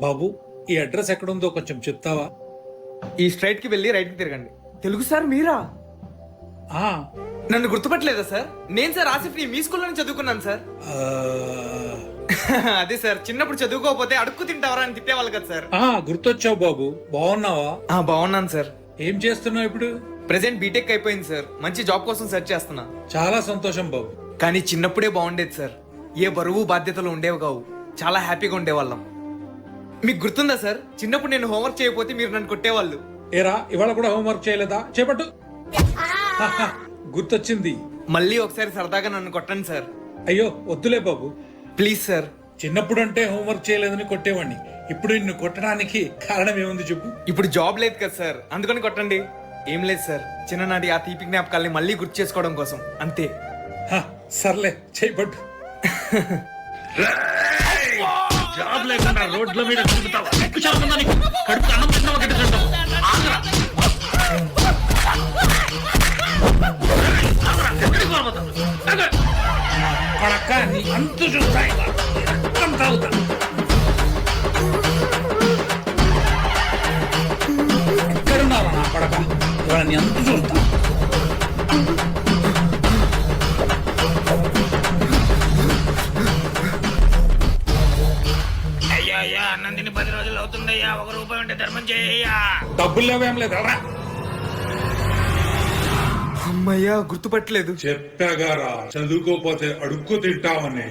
బాబు ఈ అడ్రస్ ఎక్కడుందో కొంచెం చెప్తావా? ఈ స్ట్రైట్ కి వెళ్ళి రైట్ కి తిరగండి. తెలుగు సార్ మీరా? ఆ, నన్ను గుర్తుపట్టలేదా సార్? నేను సార్ ఆసిఫ్ ని మీ స్కూల్లోనే చదువుకున్నాను సార్. ఆ, అదే సార్, చిన్నప్పుడు చదువుకోకపోతే అడుక్కు తింటావరా అని తిట్టేవాళ్ళు కదా సార్. ఆ, గుర్తొచ్చావు బాబు. బాగున్నావా? బాగున్నాను సార్. ఏం చేస్తున్నావు ఇప్పుడు? ప్రెసెంట్ బీటెక్ అయిపోయింది సార్. మంచి జాబ్ కోసం సెర్చ్ చేస్తున్నా. చాలా సంతోషం బాబు. కానీ చిన్నప్పుడే బాగుండేది సార్. ఏ బరువు బాధ్యతలు ఉండేవి కావు. చాలా హ్యాపీగా ఉండేవాళ్ళం. మీకు గుర్తుందా సార్, చిన్నప్పుడు నేను హోంవర్క్ చేయకపోతే మీరు నన్ను కొట్టేవాళ్ళు. ఏరా, ఇవాళ కూడా హోంవర్క్ చేయలేదా? చేపట్టు. గుర్తొచ్చింది. మళ్ళీ ఒకసారి సరదాగా నన్ను కొట్టండి సార్. అయ్యో వద్దులే బాబు. Please sir. చిన్నప్పుడు అంటే హోంవర్క్ చేయలేదని కొట్టేవాడిని. ఇప్పుడు నిన్ను కొట్టడానికి కారణం ఏముంది చెప్పు? ఇప్పుడు జాబ్ లేదు కదా సార్, అందుకని కొట్టండి. ఏం లేదు సార్, చిన్ననాటి ఆ తీపి జ్ఞాపకాల్ని మళ్ళీ గుర్తు చేసుకోవడం కోసం అంతే. హ, సర్లే చేపట్టు. జాబ్ లేకుండా రోడ్ల మీద తిరుగుతావా? ఎక్కువ శాతం నీకు కడుపు అన్నం తిన్నావా గడ్డ తింటావు? ఆగరా. ఎక్కడికి పోతావు? ఆగు. పడక నీ అంతు చూస్తా. రక్తం తాగుతా. ఎక్కడున్నావా నా పడక? ఇవాళ నీ అంతు చూస్తా. అయ్యా అన్నం తిని 10 రోజులు అవుతుందయ్యా. 1 రూపాయి ఉంటే ధర్మం చేయ్యా. డబ్బులు లేవేం లేదు. రా. అమ్మయ్యా, గుర్తుపట్టలేదు. చెప్పాగారా చదువుకోపోతే అడుక్కు తింటామని.